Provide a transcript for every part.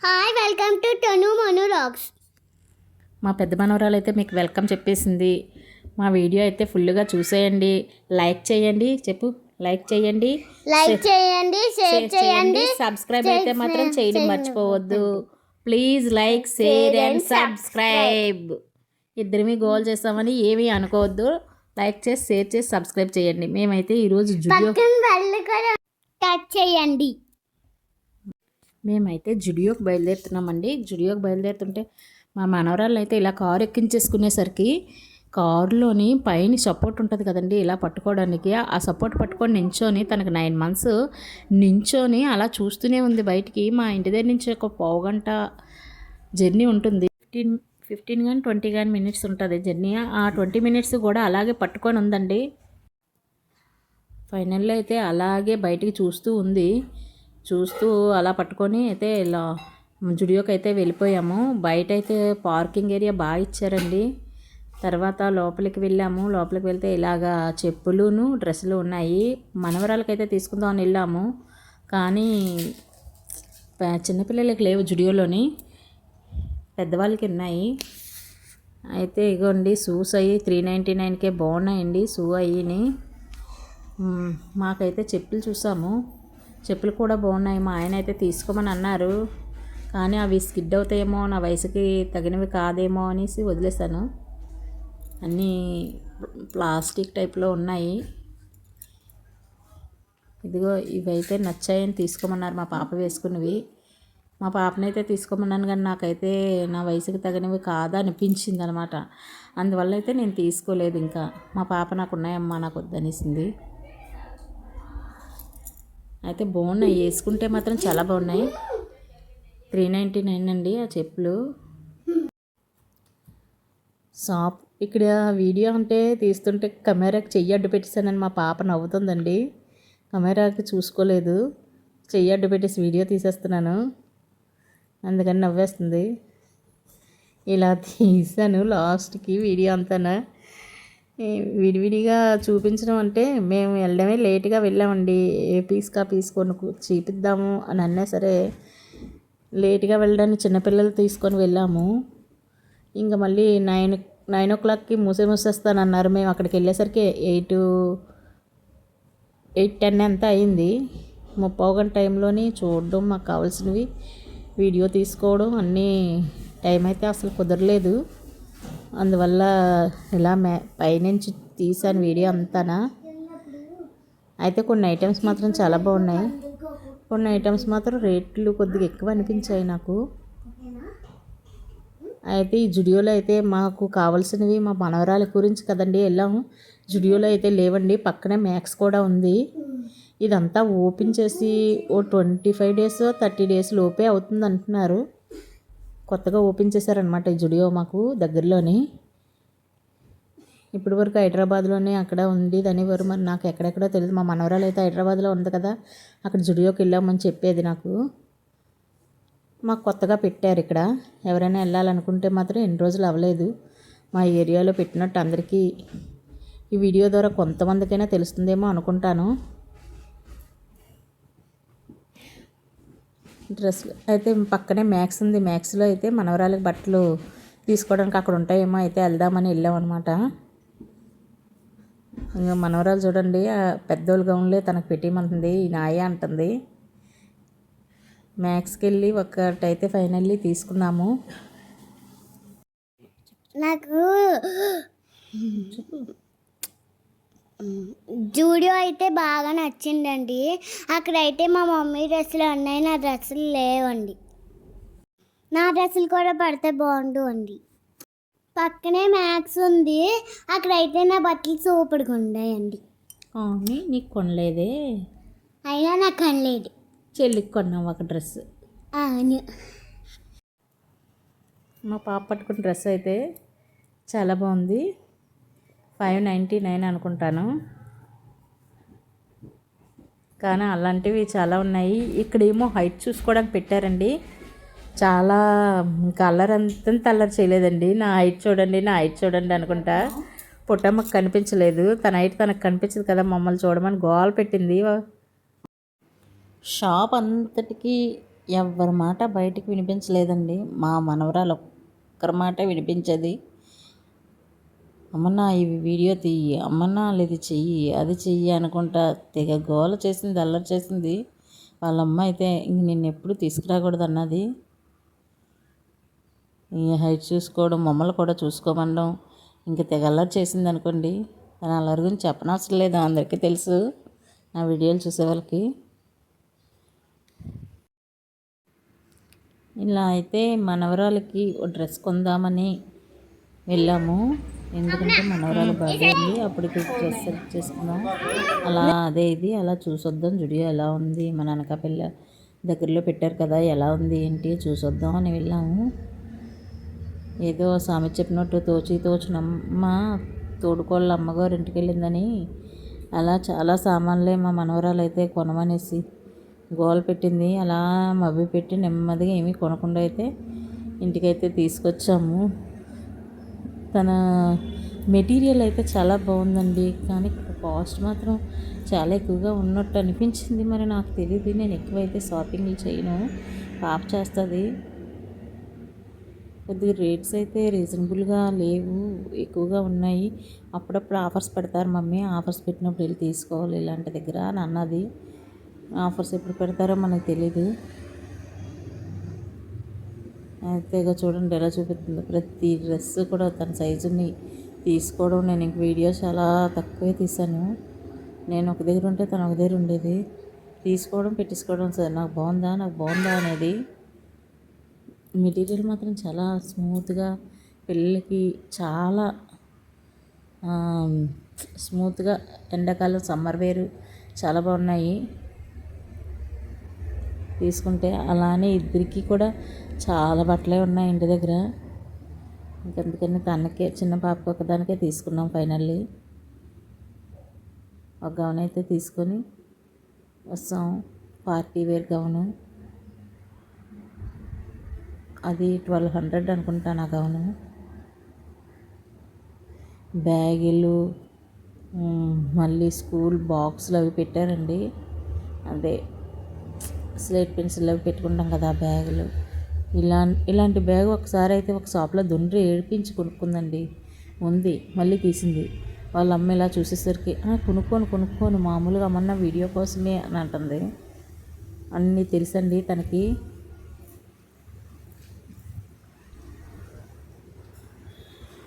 Hi welcome to Tanu Manu rocks. మా పెద్ద మనవరాలు అయితే మీకు వెల్కమ్ చెప్పేసింది. మా వీడియో అయితే ఫుల్గా చూసేయండి, లైక్ చేయండి, చెప్పు లైక్ చేయండి, షేర్ చేయండి, సబ్స్క్రైబ్ అయితే మాత్రం చేయడం మర్చిపోవద్దు. Please like, share and subscribe. ఇద్దరిమి గోల్ చేస్తామని ఏమీ అనుకోవద్దు. లైక్ చేసి, షేర్ చేసి, సబ్స్క్రైబ్ చేయండి. మేమైతే ఈరోజు టచ్ చేయండి. మేమైతే జుడియోకి బయలుదేరుతున్నామండి. జుడియోకి బయలుదేరుతుంటే మా మనవరాళ్ళు అయితే ఇలా కారు ఎక్కించేసుకునేసరికి కారులోని పైన సపోర్ట్ ఉంటుంది కదండి, ఇలా పట్టుకోవడానికి. ఆ సపోర్ట్ పట్టుకొని నించొని తనకు 9 months నించొని అలా చూస్తూనే ఉంది బయటికి. మా ఇంటి దగ్గర నుంచి ఒక పావుగంట జర్నీ ఉంటుంది. 15 కానీ 20 కానీ మినిట్స్ ఉంటుంది జర్నీ. ఆ 20 minutes కూడా అలాగే పట్టుకొని ఉందండి. ఫైనల్లో అయితే అలాగే బయటికి చూస్తూ ఉంది. చూస్తూ అలా పట్టుకొని అయితే ఇలా జుడియోకి అయితే వెళ్ళిపోయాము. బయట అయితే పార్కింగ్ ఏరియా బాగా ఇచ్చారండి. తర్వాత లోపలికి వెళ్ళాము. లోపలికి వెళ్తే ఇలాగా చెప్పులును డ్రెస్సులు ఉన్నాయి. మనవరాలకైతే తీసుకుందామని వెళ్ళాము, కానీ చిన్నపిల్లలకి లేవు జుడియోలోని, పెద్దవాళ్ళకి ఉన్నాయి. అయితే ఇగోండి షూస్ అయ్యి 399కే బాగున్నాయండి షూ అయ్యిని. మాకైతే చెప్పులు చూసాము, చెప్పులు కూడా బాగున్నాయి. మా ఆయన అయితే తీసుకోమని అన్నారు, కానీ అవి స్కిడ్ అవుతాయేమో, నా వయసుకి తగినవి కాదేమో అనేసి వదిలేసాను. అన్నీ ప్లాస్టిక్ టైప్లో ఉన్నాయి. ఇదిగో ఇవైతే నచ్చాయని తీసుకోమన్నారు మా పాప వేసుకున్నవి. మా పాపనైతే తీసుకోమన్నాను, కానీ నాకైతే నా వయసుకి తగినవి కాదా అనిపించింది అనమాట. అందువల్ల అయితే నేను తీసుకోలేదు. ఇంకా మా పాప నాకు ఉన్నాయమ్మా, నాకు వద్దనేసింది. అయితే బాగున్నాయి, వేసుకుంటే మాత్రం చాలా బాగున్నాయి. 399 అండి ఆ చెప్పులు. షాప్ ఇక్కడ వీడియో అంటే తీస్తుంటే కెమెరాకి చెయ్యి అడ్డు పెట్టేసానని మా పాప నవ్వుతుందండి. కెమెరాకి చూసుకోలేదు, చెయ్యి అడ్డు పెట్టేసి వీడియో తీసేస్తున్నాను, అందుకని నవ్వేస్తుంది. ఇలా తీసాను లాస్ట్కి వీడియో అంతా. విడివిడిగా చూపించడం అంటే మేము వెళ్ళడమే లేట్గా వెళ్ళామండి. ఏ పీస్కా పీస్ చూపిద్దాము అని అన్నా సరే లేట్గా వెళ్ళడానికి చిన్నపిల్లలు తీసుకొని వెళ్ళాము. ఇంకా మళ్ళీ 9 o'clockకి మూసేస్తానన్నారు. మేము అక్కడికి వెళ్ళేసరికి 8:10 అంతా అయింది. 30 గంట టైంలోని చూడడం, మాకు కావాల్సినవి వీడియో తీసుకోవడం అన్నీ టైం అయితే అసలు కుదరలేదు. అందువల్ల ఇలా పైనుంచి తీసాను వీడియో అంతానా. అయితే కొన్ని ఐటమ్స్ మాత్రం చాలా బాగున్నాయి, కొన్ని ఐటమ్స్ మాత్రం రేట్లు కొద్దిగా ఎక్కువ అనిపించాయి నాకు. అయితే ఈ జుడియోలో అయితే మాకు కావాల్సినవి మా మనవరాల గురించి కదండి వెళ్ళాము. జుడియోలో అయితే లేవండి, పక్కనే మ్యాక్స్ కూడా ఉంది. ఇదంతా ఓపెన్ చేసి ఓ 25 days 30 days లోపే అవుతుంది అంటున్నారు. కొత్తగా ఓపెన్ చేశారనమాట ఈ జుడియో మాకు దగ్గరలోని. ఇప్పటి వరకు హైదరాబాద్లోనే అక్కడ ఉంది దానివారు, మరి నాకు ఎక్కడెక్కడో తెలియదు. మా మనవరాలు అయితే హైదరాబాద్లో ఉంది కదా, అక్కడ జుడియోకి వెళ్ళామని చెప్పేది నాకు. మాకు కొత్తగా పెట్టారు ఇక్కడ. ఎవరైనా వెళ్ళాలనుకుంటే మాత్రం ఎన్ని రోజులు అవ్వలేదు మా ఏరియాలో పెట్టినట్టు. అందరికీ ఈ వీడియో ద్వారా కొంతమందికైనా తెలుస్తుందేమో అనుకుంటాను. డ్రెస్లు అయితే పక్కనే మ్యాక్స్ ఉంది. మ్యాక్స్లో అయితే మనవరాలకి బట్టలు తీసుకోవడానికి అక్కడ ఉంటాయేమో, అయితే వెళ్దామని వెళ్ళామన్నమాట. ఇంకా మనవరాలు చూడండి, పెద్దోళ్ళ గౌన్లే తనకు పెట్టేయమంటుంది, నాయ అంటుంది. మ్యాక్స్కి వెళ్ళి ఒకటైతే ఫైనల్లీ తీసుకున్నాము. నాకు జూడియో అయితే బాగా నచ్చిందండి. అక్కడైతే మా మమ్మీ డ్రెస్సులు ఉన్నాయి, నా డ్రెస్సులు లేవండి. నా డ్రెస్సులు కూడా పడితే బాగుండు అండి. పక్కనే మ్యాక్స్ ఉంది, అక్కడైతే నా బట్టలు సూపర్గా ఉన్నాయండి. నీకు కొనలేదే? అయినా నాకు కొనలేదు. చెల్లికి కొన్నాము ఒక డ్రెస్. అవును, మా పాప పట్టుకున్న డ్రెస్ అయితే చాలా బాగుంది. 599 అనుకుంటాను, కానీ అలాంటివి చాలా ఉన్నాయి. ఇక్కడేమో హైట్ చూసుకోవడానికి పెట్టారండి. చాలా కలర్ అంతా అల్లరి చేయలేదండి. నా హైట్ చూడండి, నా హైట్ చూడండి అనుకుంటా. పుట్టమ్మకు కనిపించలేదు, తన హైట్ తనకు కనిపించదు కదా, మమ్మల్ని చూడమని గోల పెట్టింది. షాప్ అంతటికి ఎవరి మాట బయటికి వినిపించలేదండి. మా మనవరాలు ఒక్కరి మాట వినిపించేది. అమ్మన్నా ఇవి వీడియో తీయి, అమ్మన్నా ఇది చెయ్యి, అది చెయ్యి అనుకుంటా తెగ గోల చేసింది, అల్లరి చేసింది. వాళ్ళ అమ్మ అయితే ఇంక నిన్నెప్పుడు తీసుకురాకూడదు అన్నది. ఈ హైట్ చూసుకోవడం, మమ్మల్ని కూడా చూసుకోమనడం ఇంక తెగ అల్లరి చేసింది అనుకోండి. తన అల్లరి గురించి చెప్పనవసరం లేదు, అందరికీ తెలుసు నా వీడియోలు చూసే వాళ్ళకి. ఇలా అయితే మనవరాలకి ఓ డ్రెస్ కొందామని వెళ్ళాము. ఎందుకంటే మనవరాలు బర్త్డే ఉంది, అప్పటికి డ్రెస్ సెలెక్ట్ చేసుకుందాం. అలా అదే ఇది అలా చూసొద్దాం, జుడియో ఎలా ఉంది, మన అనకాపల్లి దగ్గరలో పెట్టారు కదా, ఎలా ఉంది ఏంటి చూసొద్దాం అని వెళ్ళాము. ఏదో సామెత చెప్పినట్టు తోచినమ్మ తోడుకోళ్ళ అమ్మగారు ఇంటికి వెళ్ళిందని అలా చాలా సామాన్లే మా మనవరాలు అయితే కొనమనేసి గోల పెట్టింది. అలా మభ్య పెట్టి నెమ్మదిగా ఏమీ కొనకుండా అయితే ఇంటికైతే తీసుకొచ్చాము. తన మెటీరియల్ అయితే చాలా బాగుందండి, కానీ కాస్ట్ మాత్రం చాలా ఎక్కువగా ఉన్నట్టు అనిపించింది. మరి నాకు తెలియదు, నేను ఎక్కువైతే షాపింగ్లు చేయను, పాప చేస్తుంది. కొద్దిగా రేట్స్ అయితే రీజనబుల్గా లేవు, ఎక్కువగా ఉన్నాయి. అప్పుడప్పుడు ఆఫర్స్ పెడతారు మమ్మీ, ఆఫర్స్ పెట్టినప్పుడు వెళ్ళి తీసుకోవాలి ఇలాంటి దగ్గర అని అన్నది. ఆఫర్స్ ఎప్పుడు పెడతారో మనకు తెలీదు. అంతేగా చూడండి ఎలా చూపిస్తుంది, ప్రతి డ్రెస్ కూడా తన సైజుని తీసుకోవడం. నేను ఇంక వీడియో చాలా తక్కువే తీసాను. నేను ఒక దగ్గర ఉంటే తను ఒక దగ్గర ఉండేది, తీసుకోవడం పెట్టించుకోవడం. సార్ నాకు బాగుందా అనేది. మెటీరియల్ మాత్రం చాలా స్మూత్గా, పిల్లలకి చాలా స్మూత్గా, ఎండాకాలం సమ్మర్ వేరు చాలా బాగున్నాయి తీసుకుంటే. అలానే ఇద్దరికి కూడా చాలా బట్టలే ఉన్నాయి ఇంటి దగ్గర. ఇంకందుకని తనకే, చిన్న పాపకు ఒకదానికే తీసుకున్నాం ఫైనల్లీ. ఒక గౌన్ అయితే తీసుకొని వస్తాం, పార్టీ వేర్ గౌను. అది 1200 అనుకుంటాను ఆ గౌను. బ్యాగులు, మళ్ళీ స్కూల్ బాక్సులు అవి పెట్టారండి. అదే స్లేట్ పెన్సిల్ అవి పెట్టుకుంటాం కదా ఆ బ్యాగులు. ఇలాంటి బ్యాగ్ ఒకసారి అయితే ఒక షాప్లో దొండ్రి ఏడిపించి కొనుక్కుందండి. ఉంది, మళ్ళీ తీసింది. వాళ్ళ అమ్మ ఇలా చూసేసరికి కొనుక్కోను మామూలుగా అమ్మన్న వీడియో కోసమే అని అంటుంది. అన్నీ తెలుసండి తనకి.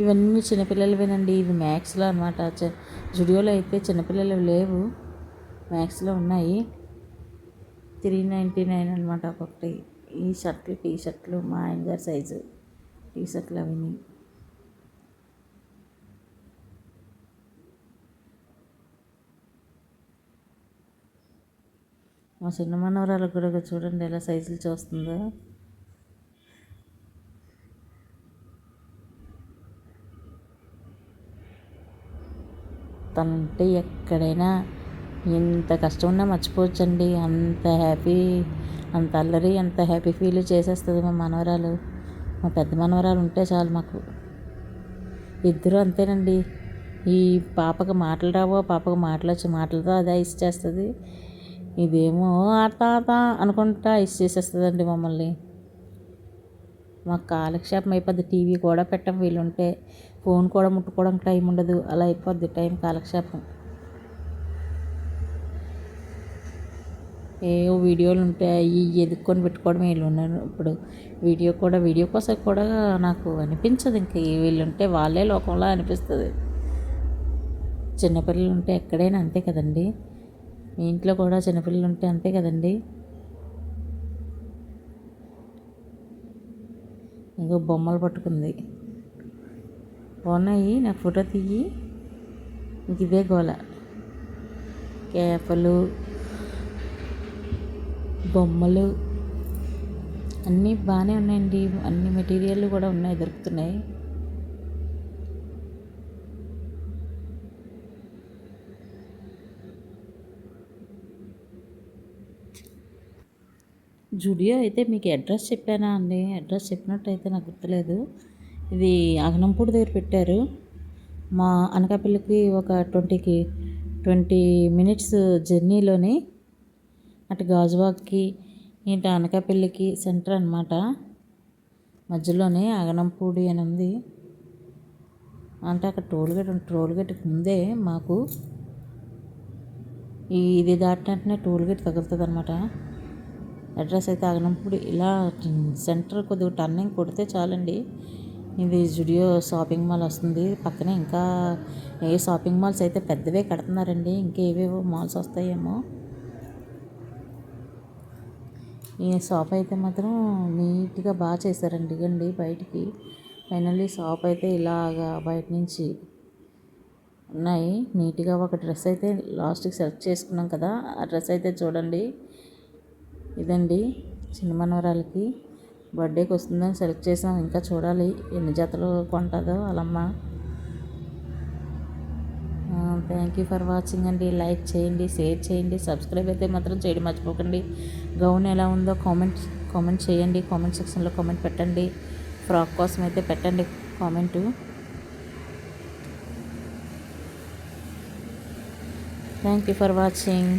ఇవన్నీ చిన్నపిల్లలవేనండి. ఇది మ్యాక్స్లో అనమాట. జుడియోలో అయితే చిన్నపిల్లలు లేవు, మ్యాక్స్లో ఉన్నాయి. 399 అనమాట ఒక్కొక్కటి. ఈ షర్ట్లు, టీ షర్ట్లు, మా ఆయన గారి సైజు టీ షర్ట్లు అవన్నీ. మా చిన్న మనవరాలకు కూడా చూడండి ఎలా సైజులు చూస్తుందో. తనంటే ఎక్కడైనా ఎంత కష్టం ఉన్నా మర్చిపోవచ్చండి. అంత హ్యాపీ, అంత అల్లరి, అంత హ్యాపీ ఫీల్ చేసేస్తుంది మా మనవరాలు. మా పెద్ద మనవరాలు ఉంటే చాలు మాకు. ఇద్దరు అంతేనండి. ఈ పాపకు మాటలు రావో, పాపకు మాటలు వచ్చి మాటలతో అదే ఐస్ చేస్తుంది. ఇదేమో ఆత అనుకుంటా ఐస్ చేసేస్తుందండి మమ్మల్ని. మాకు కాలక్షేపం అయిపోద్ది. టీవీ కూడా పెట్టం వీలుంటే, ఫోన్ కూడా ముట్టుకోవడం టైం ఉండదు. అలా అయిపోద్ది టైం కాలక్షేపం. ఏవో వీడియోలు ఉంటాయి, ఎదుక్కొని పెట్టుకోవడం వీళ్ళు ఉన్నారు. ఇప్పుడు వీడియో కోసం కూడా నాకు అనిపించదు. ఇంకా వీళ్ళుంటే వాళ్ళే లోకంలో అనిపిస్తుంది. చిన్నపిల్లలు ఉంటే ఎక్కడైనా అంతే కదండి. మీ ఇంట్లో కూడా చిన్నపిల్లలు ఉంటే అంతే కదండి. ఇంకో బొమ్మలు పట్టుకుంది, బాగున్నాయి నాకు ఫోటో తీయి. ఇంక ఇదే గోల, కేపలు, బొమ్మలు అన్నీ బాగానే ఉన్నాయండి. అన్ని మెటీరియల్ కూడా ఉన్నాయి, దొరుకుతున్నాయి. జుడియో అయితే మీకు అడ్రస్ చెప్పానా అండి? అడ్రస్ చెప్పినట్టయితే నాకు గుర్తులేదు. ఇది అగనంపూడి దగ్గర పెట్టారు. మా అనకాపల్లికి ఒక 20 మినిట్స్ జర్నీలోనే అటు గాజువాక్కి ఈ అనకాపల్లికి సెంటర్ అన్నమాట. మధ్యలోనే అగనంపూడి అని ఉంది. అంటే అక్కడ టోల్గేట్కి ముందే మాకు ఇది దాటినట్టునే టోల్గేట్ తగులుతుంది అనమాట. అడ్రస్ అయితే అగనంపూడి. ఇలా సెంటర్ కొద్దిగా టర్నింగ్ కొడితే చాలండి, ఇది జుడియో షాపింగ్ మాల్ వస్తుంది. పక్కనే ఇంకా ఏ షాపింగ్ మాల్స్ అయితే పెద్దవే కడుతున్నారండి, ఇంకేవేవో మాల్స్ వస్తాయేమో. ఈ షాప్ అయితే మాత్రం నీట్గా బాగా చేశారండి. ఇగండి బయటికి ఫైనల్లీ షాప్ అయితే ఇలాగా బయట నుంచి ఉన్నాయి నీట్గా. ఒక డ్రెస్ అయితే లాస్ట్కి సెలెక్ట్ చేసుకున్నాం కదా, ఆ డ్రెస్ అయితే చూడండి. ఇదండి చిన్న మనవరాలకి బర్త్డేకి వస్తుందని సెలెక్ట్ చేసాం. ఇంకా చూడాలి ఎన్ని జతలు కొంటుందో వాళ్ళమ్మ. థ్యాంక్ యూ ఫర్ వాచింగ్ అండి. లైక్ చేయండి, షేర్ చేయండి, సబ్స్క్రైబ్ అయితే మాత్రం చేయడం మర్చిపోకండి. గౌన్ ఎలా ఉందో కామెంట్ చేయండి, కామెంట్ సెక్షన్లో కామెంట్ పెట్టండి. ఫ్రాక్ కోసం అయితే పెట్టండి comment. Thank you for watching.